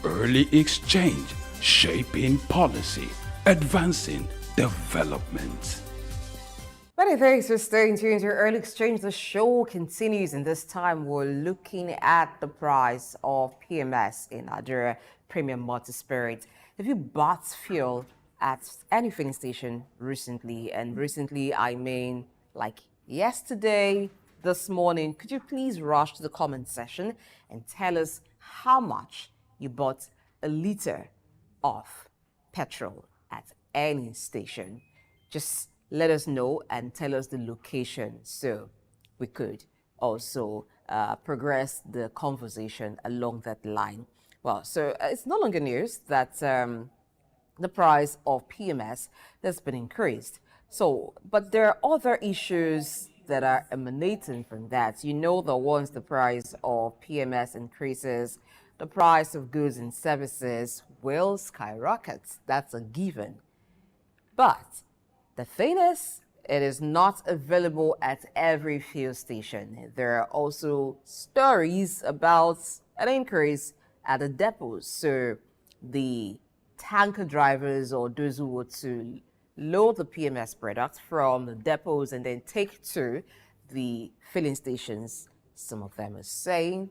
Early exchange, shaping policy, advancing development. Many thanks for staying tuned to Early Exchange. The show continues, and this time we're looking at the price of PMS in Nigeria, Premium Multi-Spirit. If you bought fuel at any filling station recently, and recently I mean like yesterday, this morning, could you please rush to the comment section and tell us how much you bought a liter of petrol at any station? Just let us know and tell us the location so we could also progress the conversation along that line. Well, so it's no longer news that the price of PMS has been increased. So, but there are other issues that are emanating from that. You know that once the price of PMS increases, the price of goods and services will skyrocket. That's a given. But the thing is, it is not available at every fuel station. There are also stories about an increase at the depots. So the tanker drivers or those who want to load the PMS product from the depots and then take to the filling stations, some of them are saying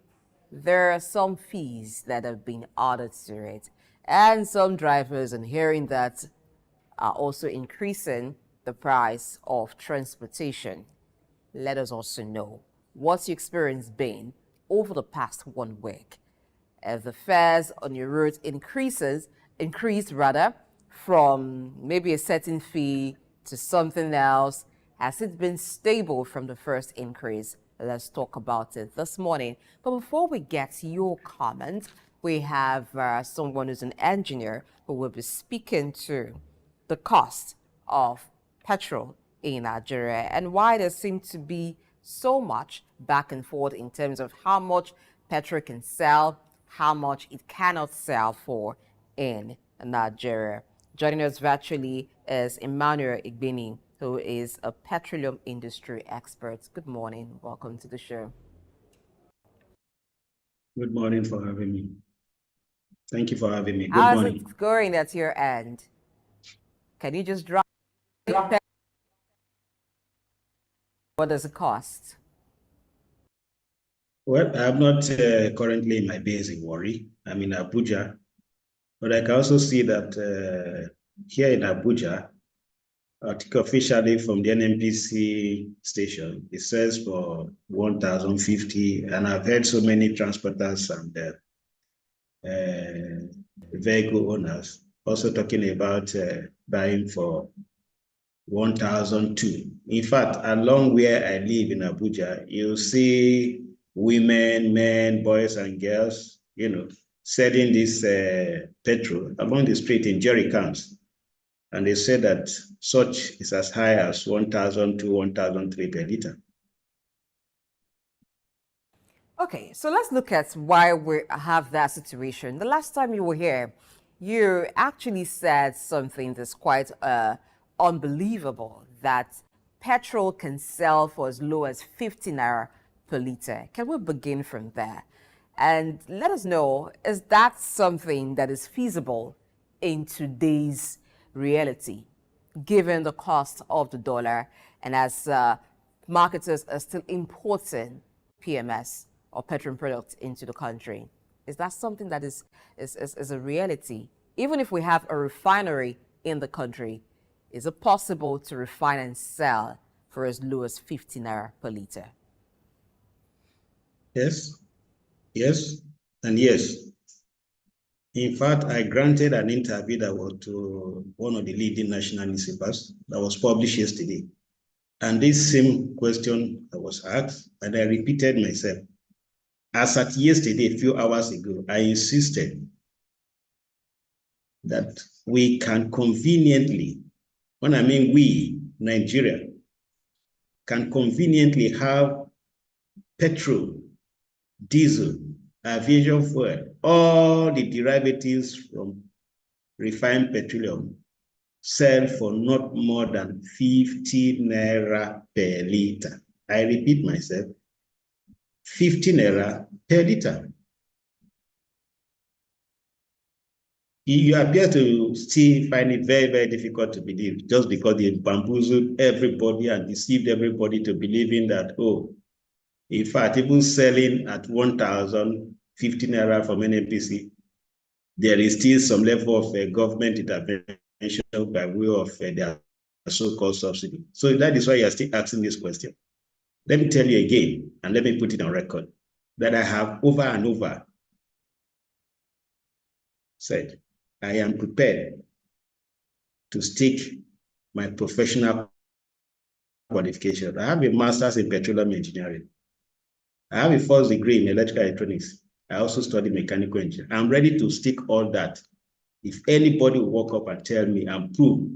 there are some fees that have been added to it. And some drivers, and hearing that, are also increasing the price of transportation. Let us also know what's your experience been over the past 1 week. As the fares on your route increased from maybe a certain fee to something else. Has it been stable from the first increase? Let's talk about it this morning. But before we get to your comment, we have someone who's an engineer who will be speaking to the cost of petrol in Nigeria and why there seems to be so much back and forth in terms of how much petrol can sell, how much it cannot sell for in Nigeria. Joining us virtually is Emmanuel Edafe I, who is a petroleum industry expert. Good morning. Welcome to the show. Good morning for having me. Thank you for having me. Good How's morning. it going at your end? Can you just drop? What does it cost? Well, I'm not currently in my base in Warri. I'm in Abuja. But I can also see that here in Abuja, officially from the NNPC station, it says for 1,050. And I've heard so many transporters and vehicle owners also talking about buying for 1,002. In fact, along where I live in Abuja, you'll see women, men, boys, and girls, selling this petrol along the street in jerry cans. And they say that such is as high as 1,002, 1,003 per liter. Okay, so let's look at why we have that situation. The last time you were here, you actually said something that's quite unbelievable, that petrol can sell for as low as 50 naira per liter. Can we begin from there? And let us know, is that something that is feasible in today's reality, given the cost of the dollar and as marketers are still importing PMS or petroleum products into the country? Is that something that is a reality? Even if we have a refinery in the country, is it possible to refine and sell for as low as 50 naira per liter? Yes, yes, and yes. In fact, I granted an interview that was to one of the leading national newspapers that was published yesterday. And this same question I was asked, and I repeated myself. As at yesterday, a few hours ago, I insisted that we can conveniently, when I mean we, Nigeria, can conveniently have petrol, diesel, aviation fuel, all the derivatives from refined petroleum sell for not more than 50 naira per liter. I repeat myself, 50 naira per liter. You appear to still find it very, very difficult to believe, just because they bamboozled everybody and deceived everybody to believing that, oh, in fact, even selling at 1,050 naira from NNPC, there is still some level of government intervention by way of their so-called subsidy. So that is why you are still asking this question. Let me tell you again, and let me put it on record, that I have over and over said, I am prepared to stick my professional qualification. I have a master's in petroleum engineering. I have a first degree in electrical electronics. I also studied mechanical engineering. I'm ready to stick all that. If anybody will walk up and tell me and prove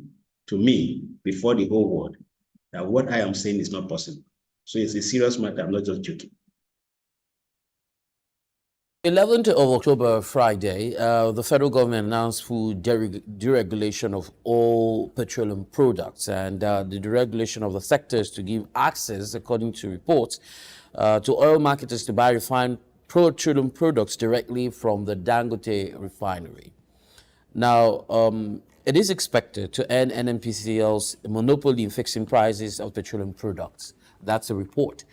to me before the whole world that what I am saying is not possible. So it's a serious matter. I'm not just joking. 11th of October, Friday, the federal government announced full deregulation of all petroleum products, and the deregulation of the sectors to give access, according to reports, to oil marketers to buy refined petroleum products directly from the Dangote refinery. Now, it is expected to end NNPCL's monopoly in fixing prices of petroleum products. That's a report.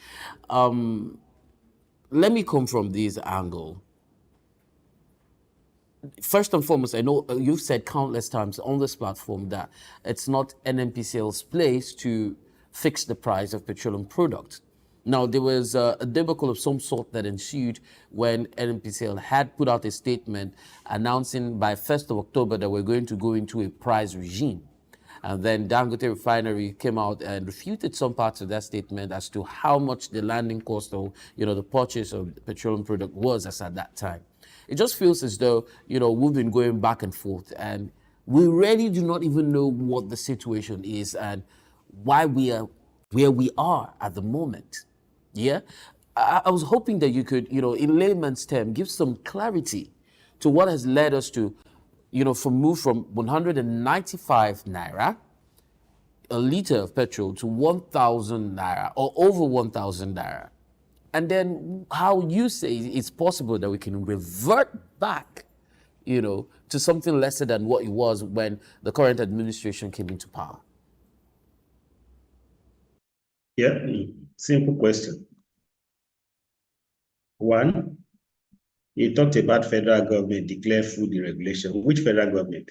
Let me come from this angle. First and foremost, I know you've said countless times on this platform that it's not NNPCL's place to fix the price of petroleum products. Now, there was a debacle of some sort that ensued when NNPCL had put out a statement announcing by 1st of October that we're going to go into a price regime. And then Dangote Refinery came out and refuted some parts of that statement as to how much the landing cost of, the purchase of the petroleum product was as at that time. It just feels as though, we've been going back and forth, and we really do not even know what the situation is and why we are where we are at the moment. Yeah? I was hoping that you could, in layman's term, give some clarity to what has led us to, move from 195 naira a liter of petrol to 1,000 naira or over 1,000 naira. And then how you say it's possible that we can revert back, to something lesser than what it was when the current administration came into power. Yeah, simple question. One, you talked about federal government declare food deregulation. Which federal government?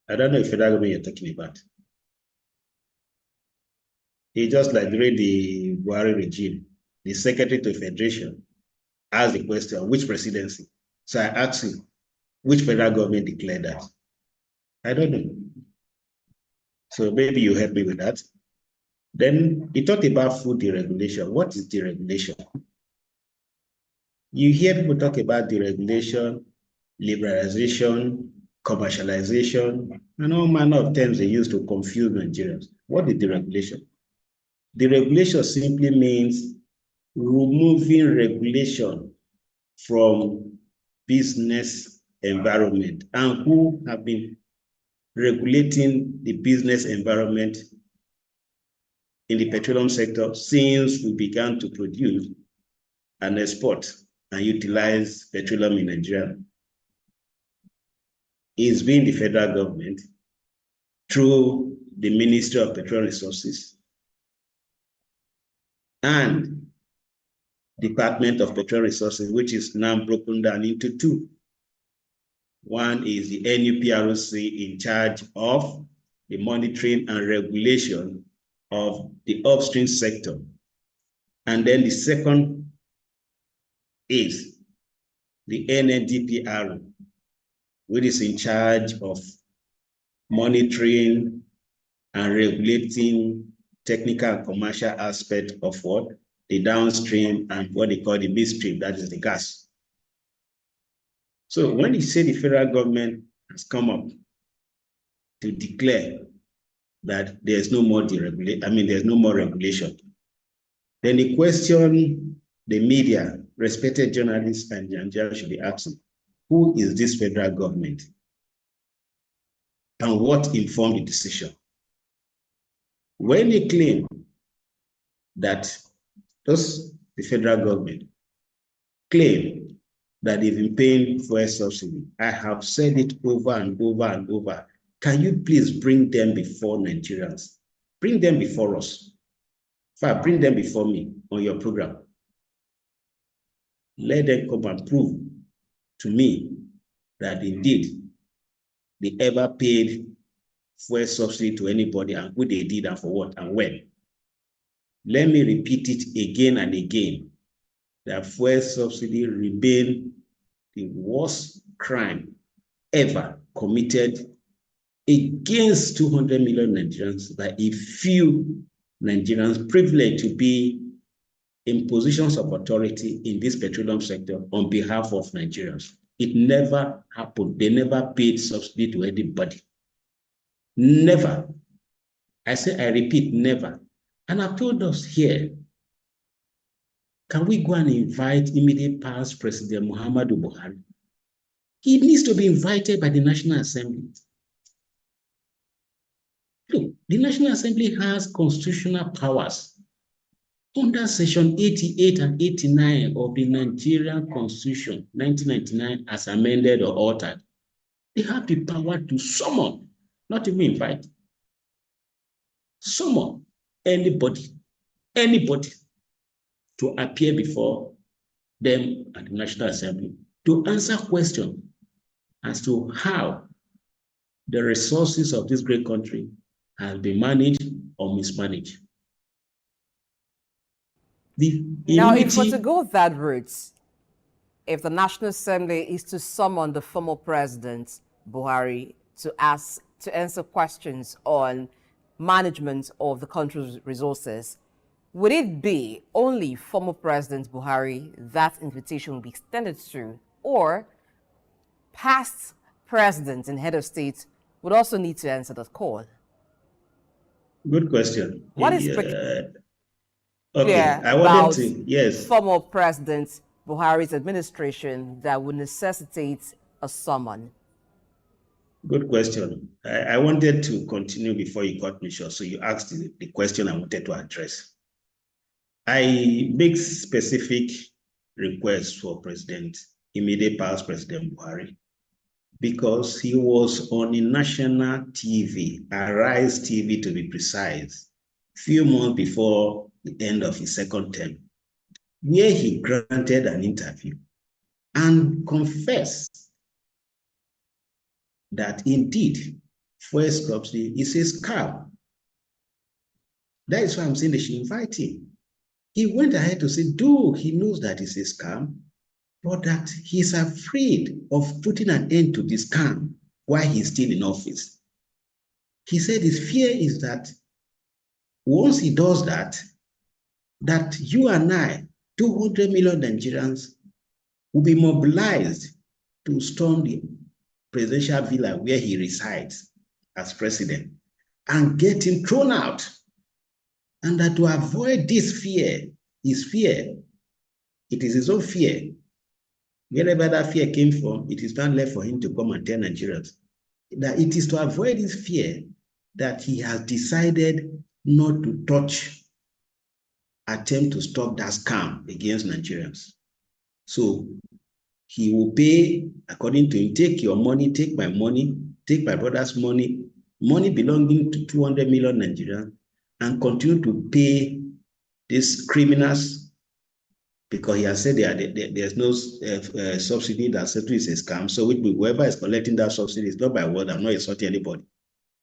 I don't know if federal government you're talking about. It's just like during the Buhari regime, the Secretary to Federation asked the question, which presidency? So I asked you, which federal government declared that? I don't know. So maybe you help me with that. Then he talked about food deregulation. What is deregulation? You hear people talk about deregulation, liberalization, commercialization, and all manner of terms they use to confuse Nigerians. What is deregulation? Deregulation simply means removing regulation from business environment. And who have been regulating the business environment in the petroleum sector since we began to produce and export and utilize petroleum in Nigeria? It's been the federal government through the Ministry of Petroleum Resources and Department of Petroleum Resources, which is now broken down into two. One is the NUPROC in charge of the monitoring and regulation of the upstream sector. And then the second is the NNDPR, which is in charge of monitoring and regulating technical and commercial aspect of what? The downstream and what they call the midstream, that is the gas. So when you say the federal government has come up to declare that there's no more there's no more regulation, then the question the media, respected journalists and Nigerians should be asking, who is this federal government? And what informed the decision? When they claim that the federal government claim that they've been paying fuel subsidy. I have said it over and over and over. Can you please bring them before Nigerians? Bring them before us. In fact, bring them before me on your program. Let them come and prove to me that indeed they ever paid fuel subsidy to anybody and who they did and for what and when. Let me repeat it again and again, that fuel subsidy remain the worst crime ever committed against 200 million Nigerians by a few Nigerians privileged to be in positions of authority in this petroleum sector on behalf of Nigerians. It never happened. They never paid subsidy to anybody. Never. I repeat, never. And I've told us here, can we go and invite immediate past President Muhammadu Buhari? He needs to be invited by the National Assembly. Look, the National Assembly has constitutional powers. Under Section 88 and 89 of the Nigerian Constitution, 1999, as amended or altered, they have the power to summon, not even invite, summon anybody to appear before them at the National Assembly to answer questions as to how the resources of this great country have been managed or mismanaged. Now, if we're to go that route, if the National Assembly is to summon the former President Buhari to answer questions on management of the country's resources, would it be only former President Buhari that invitation will be extended to, or past presidents and head of state would also need to answer that call? Good question. What is okay, I wanted to, yes. Former President Buhari's administration that would necessitate a summon? Good question. I wanted to continue before you cut me short, so you asked the question I wanted to address. I make specific requests for immediate past President Buhari, because he was on a national TV, Arise TV to be precise, few months before the end of his second term, where he granted an interview and confessed that indeed fuel subsidy is a scam. That is why I'm saying they should invite him. He went ahead to say, he knows that it's a scam, but that he's afraid of putting an end to this scam while he's still in office. He said his fear is that once he does that you and I, 200 million Nigerians, will be mobilized to storm the presidential villa where he resides as president and get him thrown out. And that to avoid this fear, his fear, it is his own fear. Wherever that fear came from, it is not left for him to come and tell Nigerians that it is to avoid his fear that he has decided not to attempt to stop that scam against Nigerians. So he will pay, according to him, take your money, take my money, take my brother's money belonging to 200 million Nigerians, and continue to pay these criminals, because he has said there's no subsidy, that subsidy is a scam. So whoever is collecting that subsidy is not by word, I'm not insulting anybody,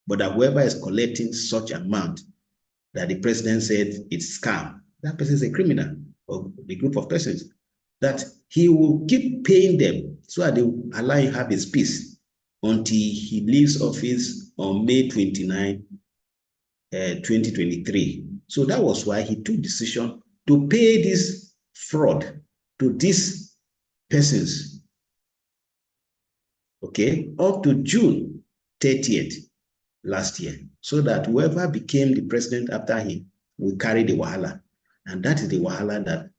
but that whoever is collecting such amount that the president said it's scam, that person is a criminal, or the group of persons, that he will keep paying them so that they will allow him have his peace until he leaves office on May 29, 2023. So that was why he took decision to pay this fraud to these persons, okay, up to June 30th last year, so that whoever became the president after him will carry the wahala. And that is the wahala that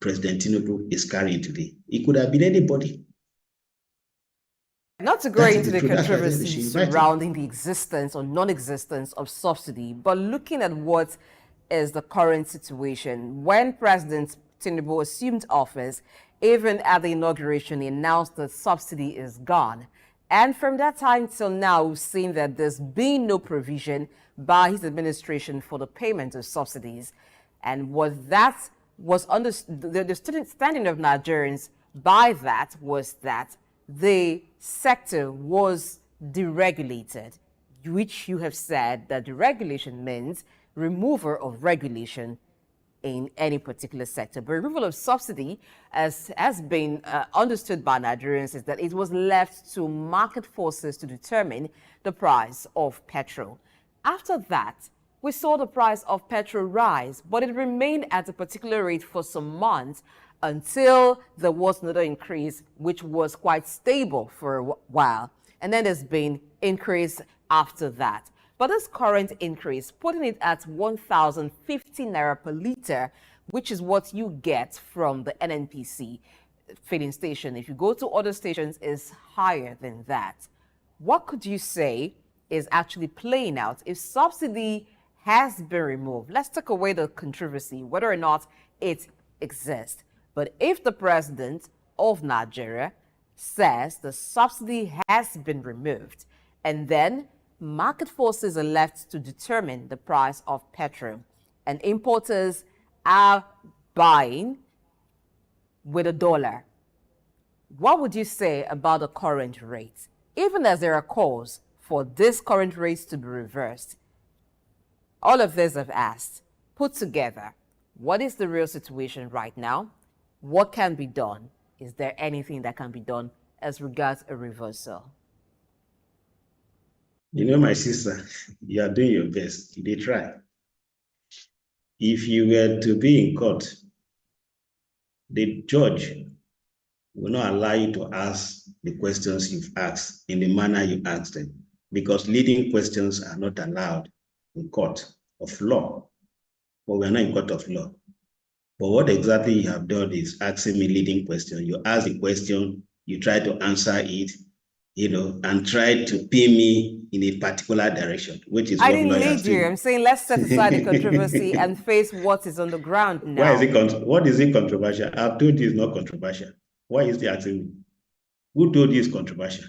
President Tinubu is carrying today. It could have been anybody. Not to go into the controversies surrounding the existence or non-existence of subsidy, but looking at what is the current situation. When President Tinubu assumed office, Even at the inauguration, he announced that subsidy is gone. And from that time till now, we've seen that there's been no provision by his administration for the payment of subsidies. And what that was the standing of Nigerians by that was that the sector was deregulated, which you have said that deregulation means removal of regulation in any particular sector. But removal of subsidy, as has been understood by Nigerians, is that it was left to market forces to determine the price of petrol. After that, we saw the price of petrol rise, but it remained at a particular rate for some months until there was another increase, which was quite stable for a while. And then there's been increase after that. But this current increase, putting it at 1,050 naira per liter, which is what you get from the NNPC filling station. If you go to other stations, is higher than that. What could you say is actually playing out if subsidy has been removed? Let's take away the controversy, whether or not it exists. But if the president of Nigeria says the subsidy has been removed, and then market forces are left to determine the price of petrol, and importers are buying with $1, what would you say about the current rate? Even as there are calls for this current rate to be reversed, all of this I've asked, put together, what is the real situation right now? What can be done? Is there anything that can be done as regards a reversal? You know, my sister, you are doing your best. They try. If you were to be in court, the judge will not allow you to ask the questions you've asked in the manner you asked them, because leading questions are not allowed in court of law. But we are not in court of law. But what exactly you have done is asking me leading question. You ask the question, you try to answer it, and try to pin me in a particular direction, which is I what didn't lawyers lead you. do. I'm saying let's set aside the controversy and face what is on the ground now. What is it controversial? I've told you it's not controversial. Why is he asking me? Who told you it's controversial?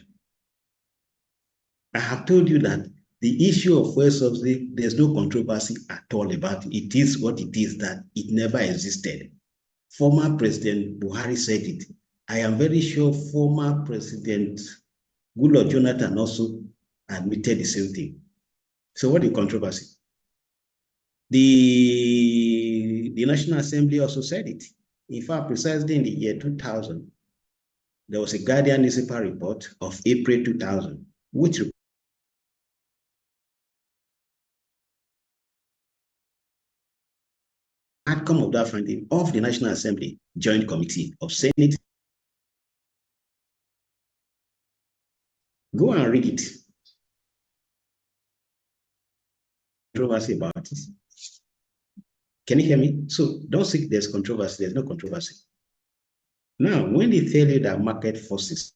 I have told you that the issue of fuel subsidy, there's no controversy at all about it. It is what it is, that it never existed. Former President Buhari said it. I am very sure former President Goodluck Jonathan also admitted the same thing. So what is controversy? The National Assembly also said it. In fact, precisely in the year 2000, there was a Guardian newspaper report of April 2000, which outcome of that finding of the National Assembly Joint Committee of Senate. Go and read it. Controversy about it. Can you hear me? So don't think there's controversy. There's no controversy. Now, when they tell you that market forces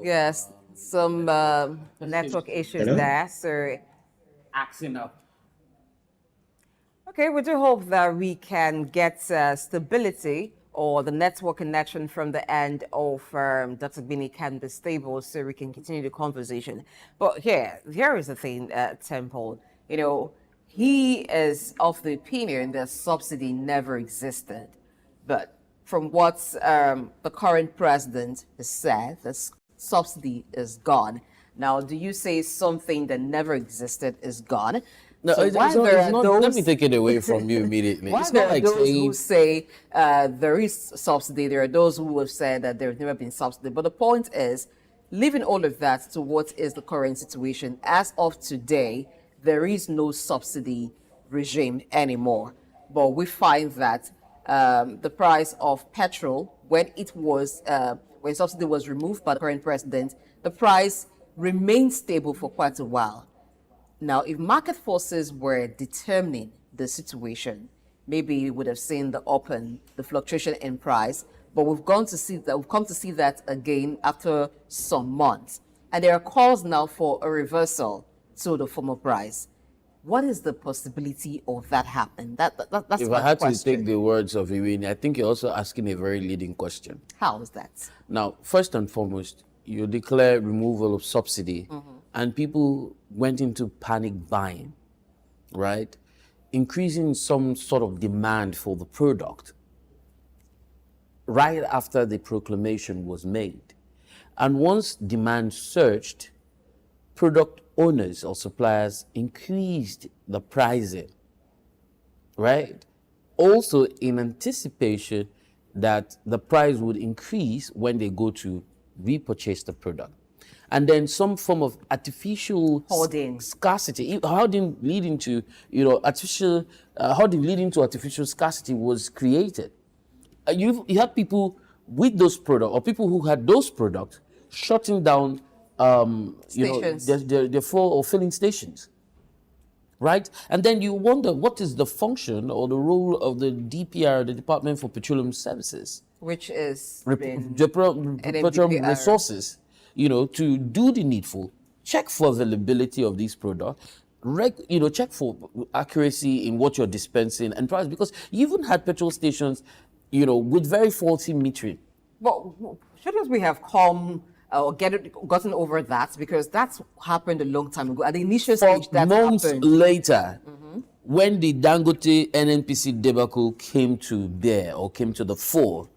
yes, some network issues there. So, Axing up. okay, we do hope that we can get stability, or the network connection from the end of Dr. Bini can be stable, so we can continue the conversation. But here is the thing, Temple. He is of the opinion that subsidy never existed. But from what the current president has said, the subsidy is gone. Now, do you say something that never existed is gone? No, So let me take it away from you immediately. Why It's there not are like those saying who say there is subsidy, there are those who have said that there's never been subsidy. But the point is, leaving all of that to what is the current situation, as of today, there is no subsidy regime anymore. But we find that the price of petrol, when subsidy was removed by the current president, the price remained stable for quite a while. Now, if market forces were determining the situation, maybe you would have seen the fluctuation in price, but we've come to see that again after some months. And there are calls now for a reversal to the former price. What is the possibility of that happening? That's If my I had question. to take the words of Irene, I think you're also asking a very leading question. How is that? Now, first and foremost, you declare removal of subsidy, and people went into panic buying, right? Increasing some sort of demand for the product right after the proclamation was made. And once demand surged, product owners or suppliers increased the pricing, right? Also in anticipation that the price would increase when they go to repurchase the product. And then some form of artificial Hoarding. scarcity, hoarding leading to, hoarding leading to artificial scarcity was created. You had people with those products, or people who had those products, shutting down, Stations. their fuel or filling stations, right? And then you wonder what is the function or the role of the DPR, the Department for Petroleum Services, Which is Petroleum Resources, to do the needful, check for availability of these products, check for accuracy in what you're dispensing and price, because you even had petrol stations, with very faulty metering. Well, shouldn't we have come or gotten over that? Because that's happened a long time ago. At the initial stage, that Months happened. later, when the Dangote NNPC debacle came to bear or came to the fore,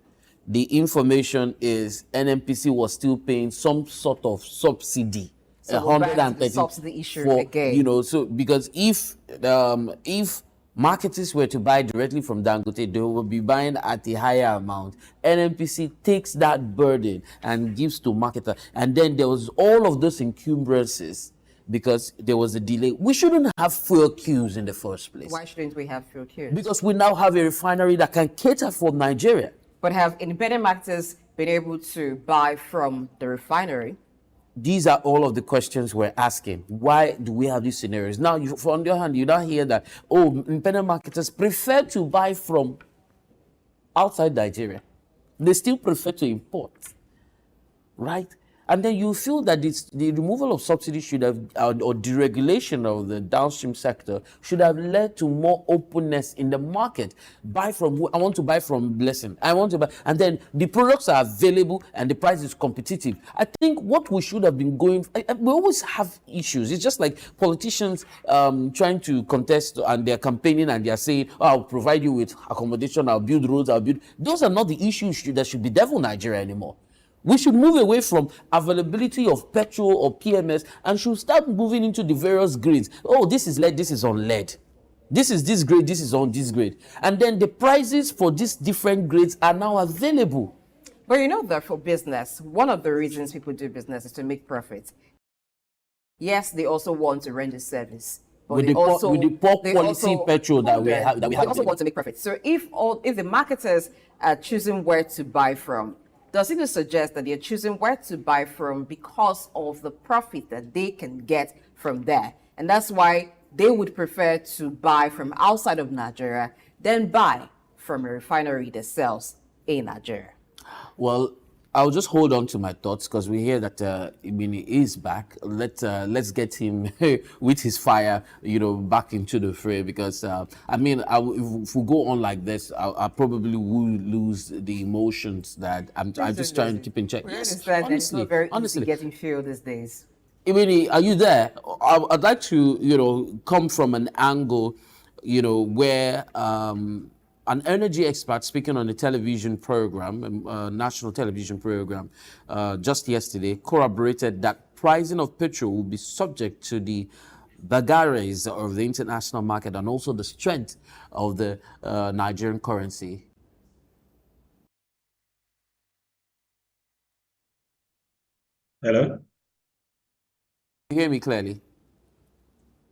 the information is NNPC was still paying some sort of subsidy. So we're back to the subsidy issue again. So because if marketers were to buy directly from Dangote, they will be buying at a higher amount. NNPC takes that burden and gives to marketer. And then there was all of those encumbrances because there was a delay. We shouldn't have fuel queues in the first place. Why shouldn't we have fuel queues? Because we now have a refinery that can cater for Nigeria. But have independent marketers been able to buy from the refinery? These are all of the questions we're asking. Why do we have these scenarios? Now, on the other hand, you don't hear that, independent marketers prefer to buy from outside Nigeria. They still prefer to import, right? And then you feel that the removal of subsidies should have, or deregulation of the downstream sector should have led to more openness in the market. Buy from who? I want to buy from Blessing. I want to buy, and then the products are available and the price is competitive. I think what we should have been going, we always have issues. It's just like politicians trying to contest and they're campaigning and they're saying, I'll provide you with accommodation, I'll build roads, Those are not the issues that should bedevil Nigeria anymore. We should move away from availability of petrol or PMS and should start moving into the various grades. Oh, this is lead, this is on lead. This is this grade, this is on this grade. And then the prices for these different grades are now available. But you know that for business, one of the reasons people do business is to make profit. Yes, they also want to render service. But With the poor quality petrol that we have. They also want to make profit. So if the marketers are choosing where to buy from, does it suggest that they're choosing where to buy from because of the profit that they can get from there? And that's why they would prefer to buy from outside of Nigeria than buy from a refinery that sells in Nigeria. Well, I'll just hold on to my thoughts because we hear that Ibini is back. Let's get him with his fire, back into the fray. Because if we go on like this, I probably will lose the emotions that I'm just trying to keep in check. Yes, it's not very easy getting fuel these days. Ibini, are you there? I'd like to come from an angle, where an energy expert speaking on a television program, a national television program, just yesterday, corroborated that pricing of petrol will be subject to the vagaries of the international market and also the strength of the Nigerian currency. Hello? You hear me clearly?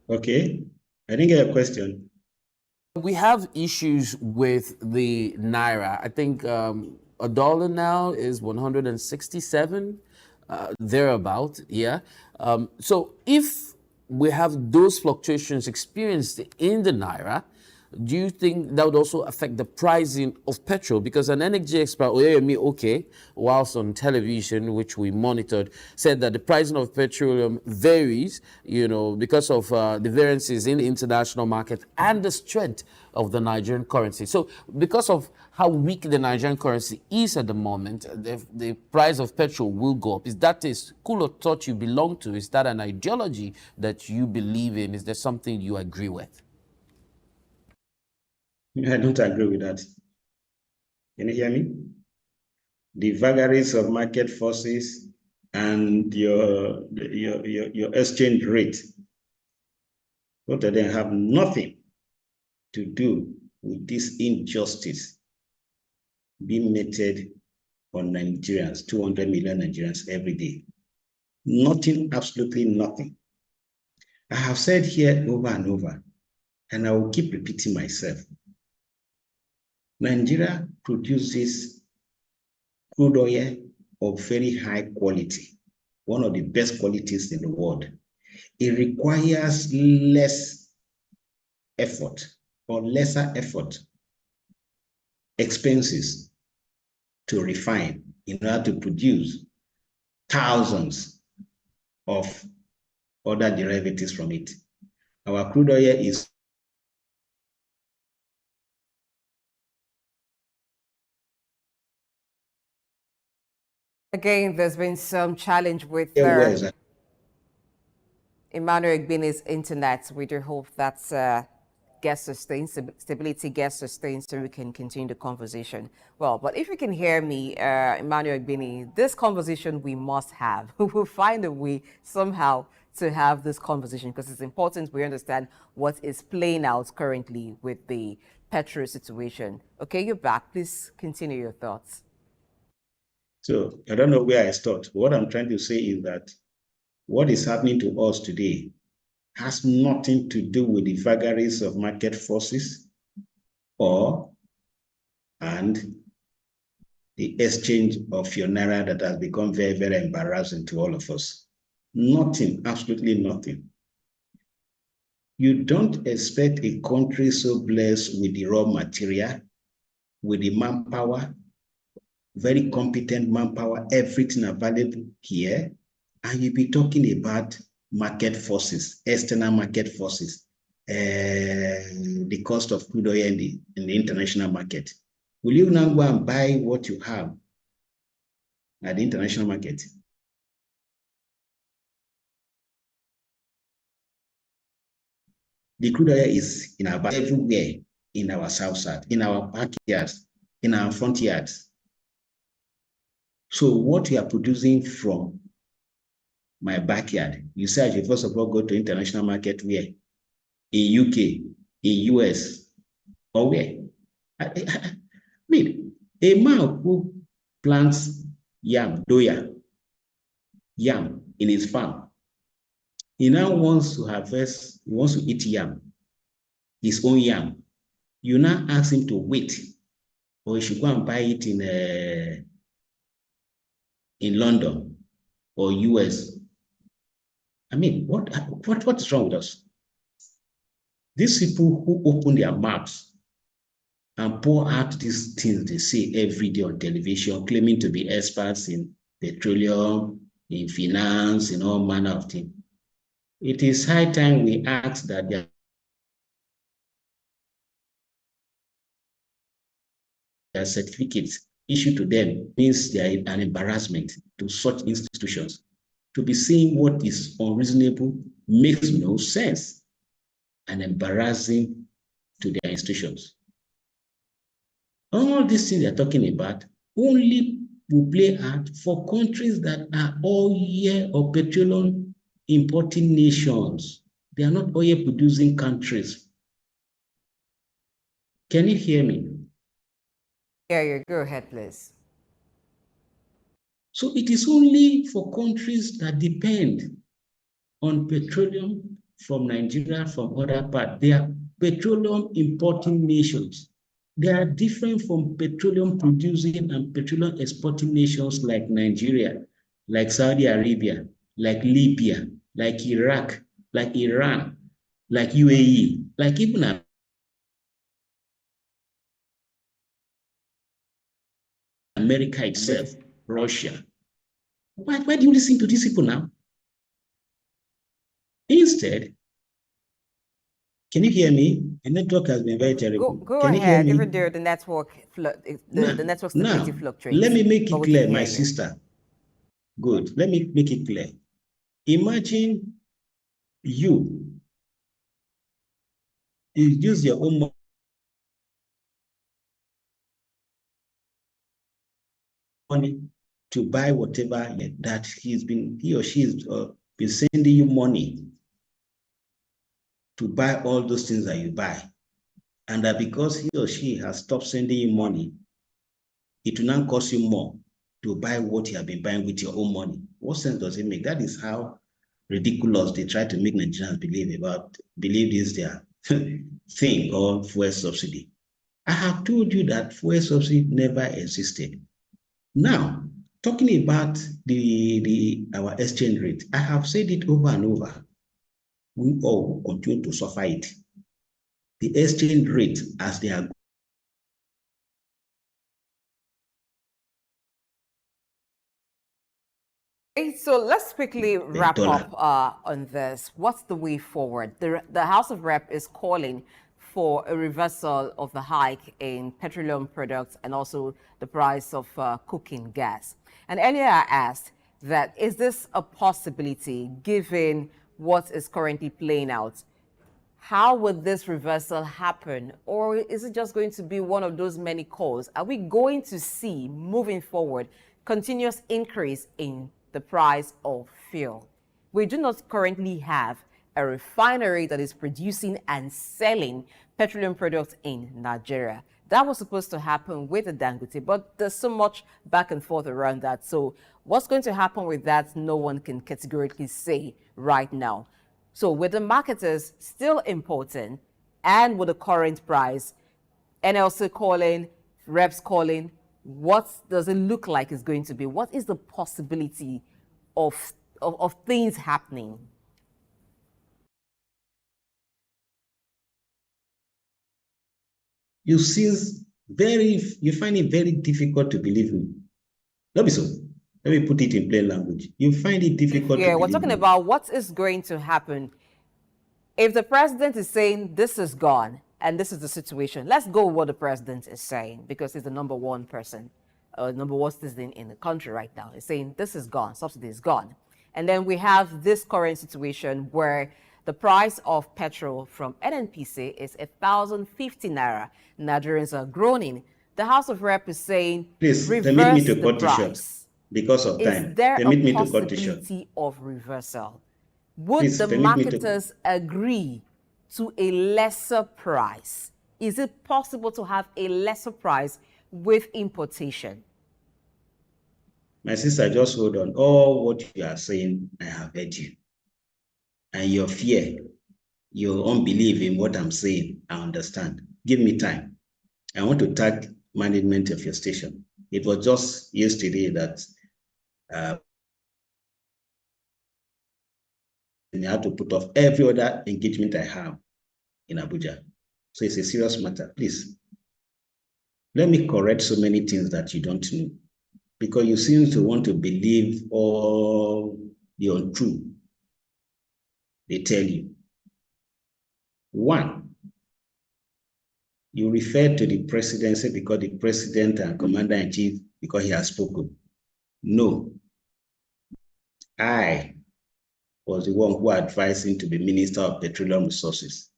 Okay. I didn't get a question. We have issues with the Naira. I think a dollar now is 167, thereabout, yeah. So if we have those fluctuations experienced in the Naira, do you think that would also affect the pricing of petrol? Because an energy expert, Oyemi Oke, whilst on television, which we monitored, said that the pricing of petroleum varies, because of the variances in the international market and the strength of the Nigerian currency. So because of how weak the Nigerian currency is at the moment, the price of petrol will go up. Is that a school of thought you belong to? Is that an ideology that you believe in? Is there something you agree with? I don't agree with that. Can you hear me? The vagaries of market forces and your exchange rate, both of them have nothing to do with this injustice being meted on Nigerians, 200 million Nigerians every day. Nothing, absolutely nothing. I have said here over and over, and I will keep repeating myself. Nigeria produces crude oil of very high quality, one of the best qualities in the world. It requires less effort or lesser effort, expenses to refine in order to produce thousands of other derivatives from it. Our crude oil is Again, there's been some challenge with Emmanuel Edafe I's internet. We do hope that gets sustained, stability gets sustained so we can continue the conversation. Well, but if you can hear me, Emmanuel Edafe I, this conversation we must have. We will find a way somehow to have this conversation because it's important we understand what is playing out currently with the petrol situation. Okay, you're back. Please continue your thoughts. So I don't know where I start. What I'm trying to say is that what is happening to us today has nothing to do with the vagaries of market forces and the exchange of your naira that has become very, very embarrassing to all of us. Nothing, absolutely nothing. You don't expect a country so blessed with the raw material, with the manpower, very competent manpower, everything available here, and you'll be talking about market forces, external market forces, the cost of crude oil in the international market. Will you now go and buy what you have at the international market? The crude oil is in our everywhere, in our south side, in our backyards, in our front yards. So what we are producing from my backyard, you say I should first of all go to international market where? In UK, in US, or where? I mean, a man who plants yam in his farm, he now wants to harvest, he wants to eat yam, his own yam. You now ask him to wait, or he should go and buy it in London or US. I mean, what is wrong with us? These people who open their mouths and pour out these things they say every day on television, claiming to be experts in petroleum, in finance, in all manner of things. It is high time we ask that their certificates issued to them means they are an embarrassment to such institutions. To be saying what is unreasonable makes no sense and embarrassing to their institutions. All these things they're talking about only will play out for countries that are oil or petroleum importing nations. They are not oil producing countries. Can you hear me? Yeah, go ahead, please. So it is only for countries that depend on petroleum from Nigeria, from other parts. They are petroleum importing nations. They are different from petroleum producing and petroleum exporting nations like Nigeria, like Saudi Arabia, like Libya, like Iraq, like Iran, like UAE, like even America itself, Russia. Why do you listen to these people now? Instead, can you hear me? The network has been very terrible. Go Can you hear ahead. me? Even there, the network, the network stability Now, fluctuates. let me make but it we clear, can my hear you. sister. Good. Let me make it clear. Imagine you use your own money to buy whatever that he or she has been sending you money to buy all those things that you buy. And that because he or she has stopped sending you money, it will now cost you more to buy what you have been buying with your own money. What sense does it make? That is how ridiculous they try to make Nigerians believe this their thing called fuel subsidy. I have told you that fuel subsidy never existed. Now, talking about our exchange rate, I have said it over and over. We all will continue to suffer it. The exchange rate, as they are Okay, so let's quickly wrap dollar. up on this. What's the way forward? The House of Rep is calling for a reversal of the hike in petroleum products and also the price of cooking gas. And earlier I asked that, is this a possibility given what is currently playing out? How would this reversal happen? Or is it just going to be one of those many calls? Are we going to see, moving forward, continuous increase in the price of fuel? We do not currently have a refinery that is producing and selling petroleum products in Nigeria. That was supposed to happen with the Dangote, but there's so much back and forth around that. So what's going to happen with that, no one can categorically say right now. So with the marketers still important and with the current price, NLC calling, reps calling, what does it look like is going to be? What is the possibility of things happening? You find it very difficult to believe me. Not be so. Let me put it in plain language. You find it difficult to Yeah, we're believe talking me. about what is going to happen if the president is saying this is gone and this is the situation. Let's go with what the president is saying, because he's the number one person, number one citizen in the country right now. He's saying this is gone, subsidy is gone. And then we have this current situation where the price of petrol from NNPC is 1,050 naira. Nigerians are groaning. The House of Rep is saying, Please, permit me reverse to the cut it short price. because of Is time. there a Permit me to cut it short. possibility of reversal? Would Please, the permit me to. marketers agree to a lesser price? Is it possible to have a lesser price with importation? My sister, just hold on. All what you are saying, I have heard you. And your fear, your unbelief in what I'm saying, I understand. Give me time. I want to thank management of your station. It was just yesterday that I had to put off every other engagement I have in Abuja. So it's a serious matter. Please, let me correct so many things that you don't know, because you seem to want to believe all the untrue they tell you. One, you refer to the presidency because the president and commander-in-chief, because he has spoken. No, I was the one who advised him to be Minister of Petroleum Resources.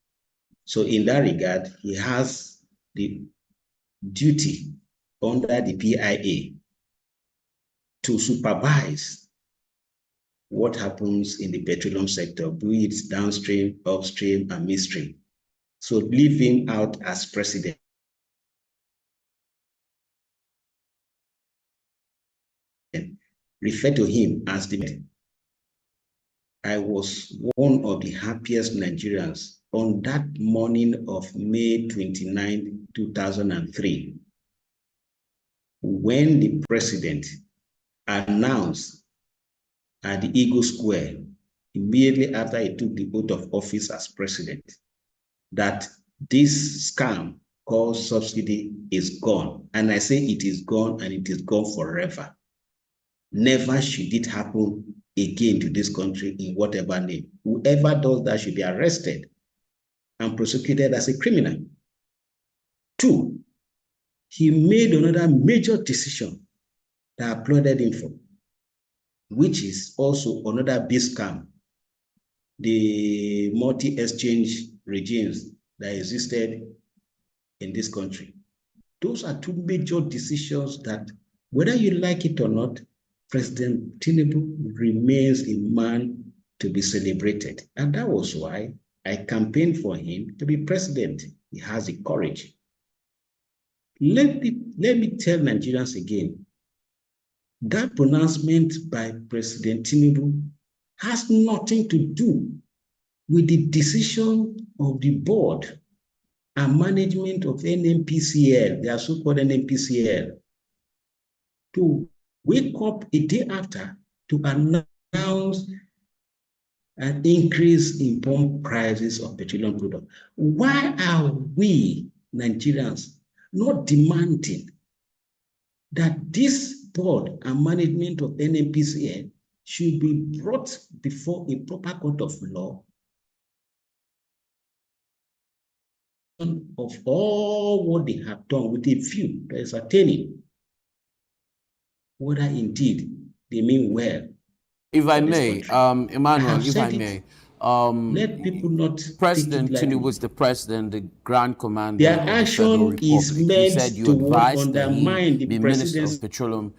So in that regard, he has the duty under the PIA to supervise what happens in the petroleum sector, be it downstream, upstream, and midstream. So leave him out as president. Refer to him as the. I was one of the happiest Nigerians on that morning of May 29, 2003, when the president announced at the Eagle Square, immediately after he took the oath of office as president, that this scam called subsidy is gone. And I say it is gone, and it is gone forever. Never should it happen again to this country in whatever name. Whoever does that should be arrested and prosecuted as a criminal. 2, he made another major decision that I applauded him for, which is also another big scam. The multi-exchange regimes that existed in this country. Those are 2 major decisions that, whether you like it or not, President Tinubu remains a man to be celebrated. And that was why I campaigned for him to be president. He has the courage. Let me tell Nigerians again, that pronouncement by President Tinubu has nothing to do with the decision of the board and management of NNPCL, their so-called NNPCL, to wake up a day after to announce an increase in pump prices of petroleum products. Why are we Nigerians not demanding that this board and management of NNPCL should be brought before a proper court of law of all what they have done, with a view that is attaining whether indeed they mean well? If I may, Emmanuel, if I it. may, Let people not President take it Tinubu lightly. was the president, the Grand Commander Their of the Federal action is Republic. You meant said you to advised that undermine he the be Minister president's of Petroleum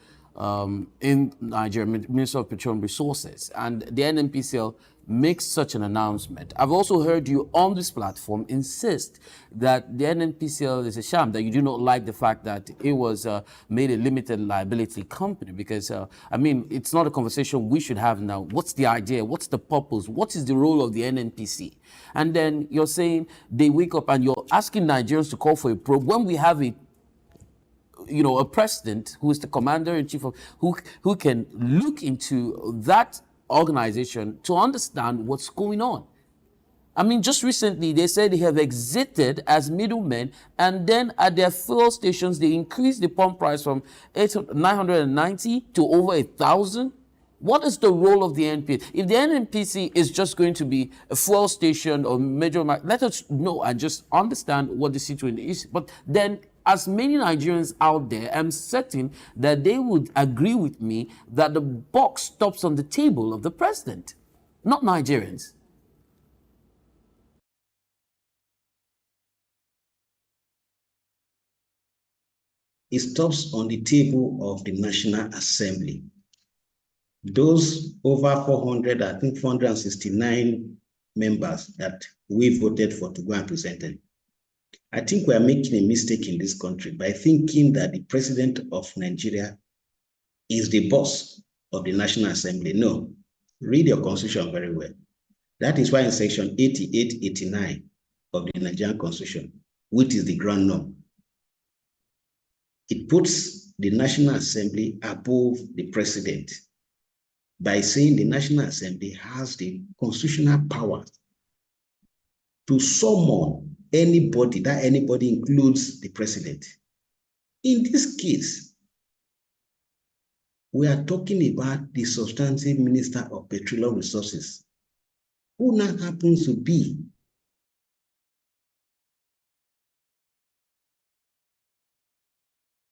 in Nigeria, Minister of Petroleum Resources, and the NNPCL makes such an announcement. I've also heard you on this platform insist that the NNPCL is a sham, that you do not like the fact that it was made a limited liability company, because, I mean, it's not a conversation we should have now. What's the idea? What's the purpose? What is the role of the NNPC? And then you're saying they wake up and you're asking Nigerians to call for a probe when we have a president who is the commander-in-chief of who can look into that organization to understand what's going on. I mean, just recently they said they have exited as middlemen, and then at their fuel stations they increased the pump price from 990 to over 1,000. What is the role of the NNPC? If the NNPC is just going to be a fuel station or major market, let us know and just understand what the situation is. But then, as many Nigerians out there, I'm certain that they would agree with me that the buck stops on the table of the president, not Nigerians. It stops on the table of the National Assembly. Those over 400, I think 469 members that we voted for to go and present them. I think we are making a mistake in this country by thinking that the president of Nigeria is the boss of the National Assembly. No, read your constitution very well. That is why in section 88, 89 of the Nigerian constitution, which is the ground norm, it puts the National Assembly above the president by saying the National Assembly has the constitutional power to summon anybody, that anybody includes the president. In this case, we are talking about the substantive Minister of Petroleum Resources, who now happens to be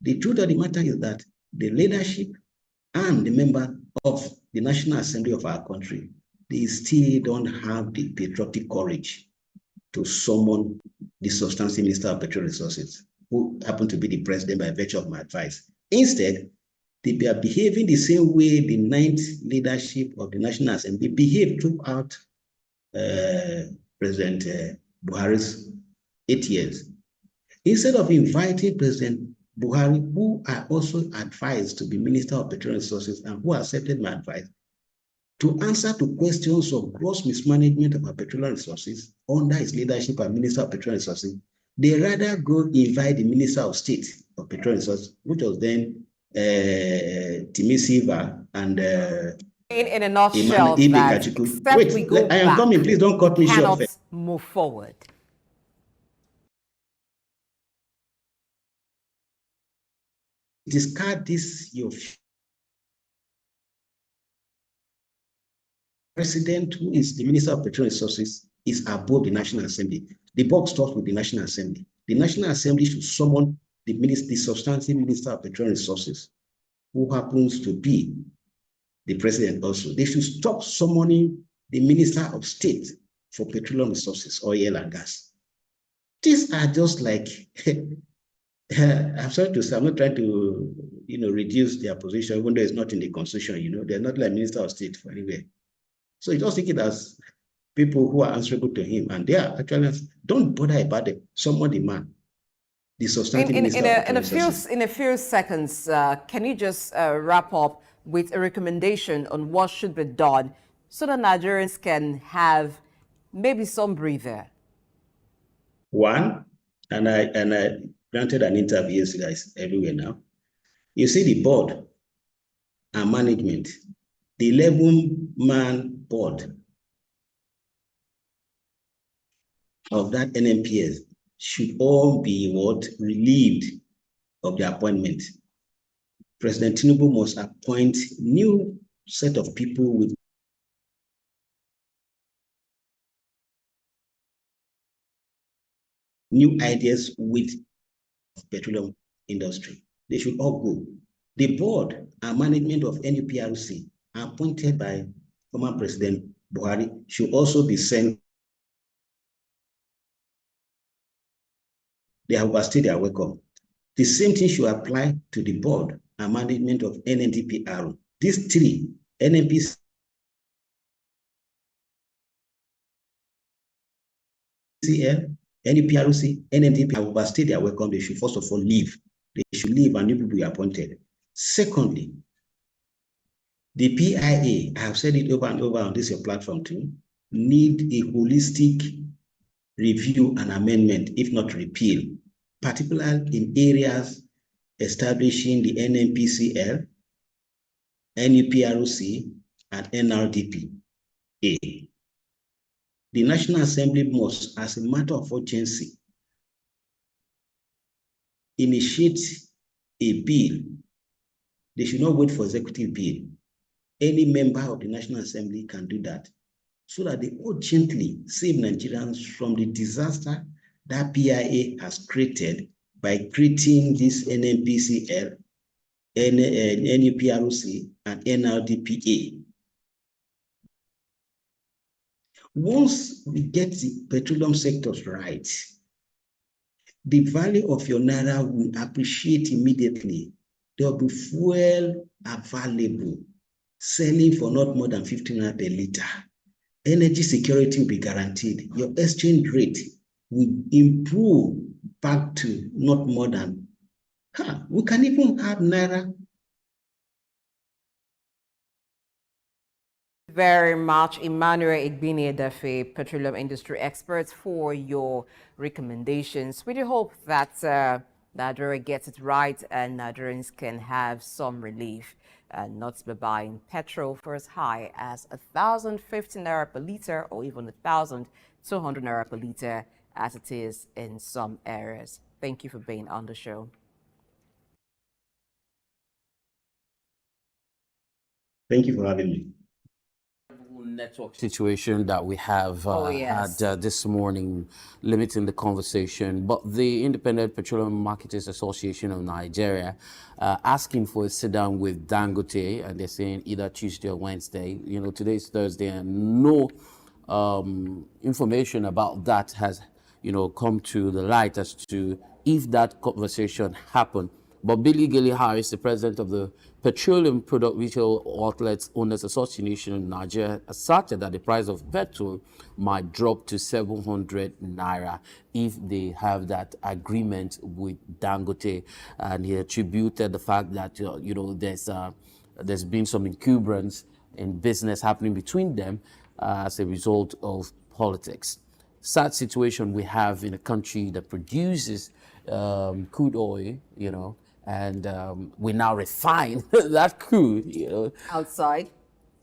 the truth of the matter is that the leadership and the member of the National Assembly of our country, they still don't have the patriotic courage to summon the substantive Minister of Petroleum Resources, who happened to be the president by virtue of my advice. Instead, they are behaving the same way the ninth leadership of the National Assembly behaved throughout President Buhari's 8 years. Instead of inviting President Buhari, who I also advised to be Minister of Petroleum Resources and who accepted my advice, to answer to questions of gross mismanagement of our petroleum resources under his leadership as Minister of Petroleum Resources, they rather go invite the Minister of State of Petroleum Resources, which was then Timi Silva and In a nutshell, that except Wait, we go I am back, coming. Please don't cut me short. cannot move forward. discard this, your president, who is the Minister of Petroleum Resources, is above the National Assembly. The buck stops with the National Assembly. The National Assembly should summon the substantive Minister of Petroleum Resources, who happens to be the president also. They should stop summoning the Minister of State for Petroleum Resources, oil and gas. These are just like, I'm sorry to say, I'm not trying to, reduce their position, even though it's not in the constitution, they're not like Minister of State for anywhere. So you just think it as people who are answerable to him, and they are actually, don't bother about it. Someone demand the substantive minister in a few seconds, can you just wrap up with a recommendation on what should be done so that Nigerians can have maybe some breather? One, and I granted an interview yesterday, guys, everywhere now. You see the board and management, the 11-man board of that NNPS should all be relieved of their appointment. President Tinubu must appoint new set of people with new ideas with petroleum industry. They should all go. The board and management of NUPRC, appointed by former President Buhari, should also be sent. They have overstayed their welcome. The same thing should apply to the board and management of NNPC. These three, NNPC, NUPRC, NNPC, have overstayed their welcome. They should first of all leave. They should leave and new people be appointed. Secondly, the PIA, I have said it over and over on this your platform too, need a holistic review and amendment, if not repeal, particularly in areas establishing the NNPCL, NUPRC, and NRDP. The National Assembly must, as a matter of urgency, initiate a bill. They should not wait for executive bill. Any member of the National Assembly can do that, so that they urgently save Nigerians from the disaster that PIA has created by creating this NNPCL, NUPRC, and NRDPA. Once we get the petroleum sectors right, the value of your naira will appreciate immediately. There will be fuel available, selling for not more than 15 naira per liter. Energy security will be guaranteed. Your exchange rate will improve back to not more than, we can even have naira. Very much, Emmanuel Edafe, petroleum industry expert, for your recommendations. We do hope that Nigeria gets it right and Nigerians can have some relief and not be buying petrol for as high as 1,050 naira per liter or even 1,200 naira per liter as it is in some areas. Thank you for being on the show. Thank you for having me. Network situation that we have had this morning, limiting the conversation, but the Independent Petroleum Marketers Association of Nigeria asking for a sit down with Dangote, and they're saying either Tuesday or Wednesday. Today's Thursday, and no information about that has come to the light as to if that conversation happened. But Billy Gilly Harris, the president of the Petroleum Product Retail Outlets Owners Association in Nigeria, asserted that the price of petrol might drop to 700 naira if they have that agreement with Dangote. And he attributed the fact that there's been some incumbrance in business happening between them as a result of politics. Sad situation we have in a country that produces crude oil, and we now refine that crude, outside.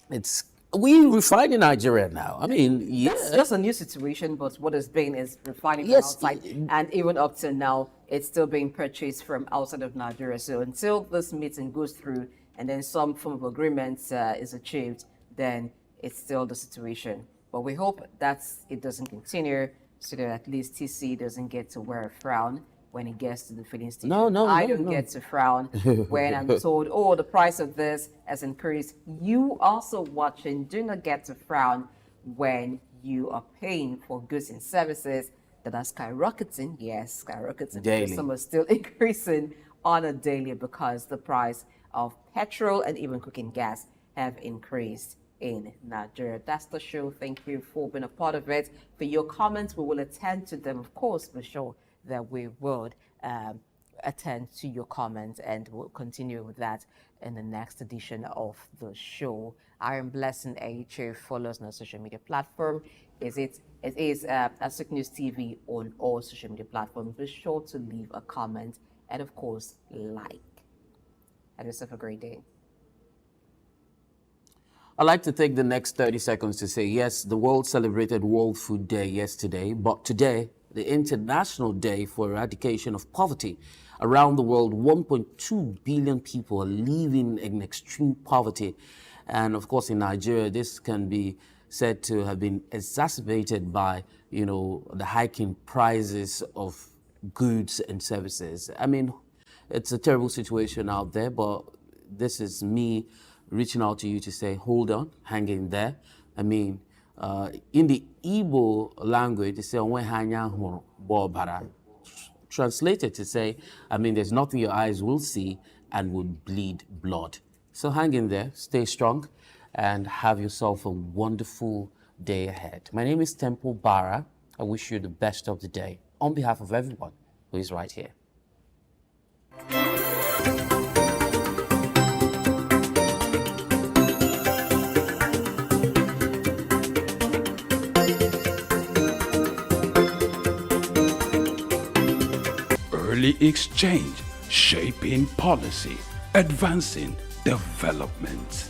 It's We refine in Nigeria now. I mean, yeah. It's just a new situation, but what has been is refining from Yes. outside, and even up to now, it's still being purchased from outside of Nigeria. So until this meeting goes through and then some form of agreement is achieved, then it's still the situation. But we hope that it doesn't continue, so that at least TC doesn't get to wear a frown when it gets to the filling station. No, I don't get to frown when I'm told, oh, the price of this has increased. You also watching, do not get to frown when you are paying for goods and services that are skyrocketing. Yes, skyrocketing. Daily. Some are still increasing on a daily because the price of petrol and even cooking gas have increased in Nigeria. That's the show. Thank you for being a part of it. For your comments, we will attend to them, of course, for sure that we would attend to your comments, and we'll continue with that in the next edition of the show. I am Blessing AHA. Follow us on our social media platform. It is Asik News TV on all social media platforms. Be sure to leave a comment and, of course, like. Have yourself a great day. I'd like to take the next 30 seconds to say, yes, the world celebrated World Food Day yesterday, but today, the International Day for Eradication of Poverty. Around the world, 1.2 billion people are living in extreme poverty. And of course, in Nigeria, this can be said to have been exacerbated by, the hiking prices of goods and services. I mean, it's a terrible situation out there, but this is me reaching out to you to say, hold on, hang in there. I mean, in the Igbo language, they say, translated to say, I mean, there's nothing your eyes will see and would bleed blood. So hang in there, stay strong, and have yourself a wonderful day ahead. My name is Temple Bara. I wish you the best of the day on behalf of everyone who is right here. Early exchange, shaping policy, advancing development.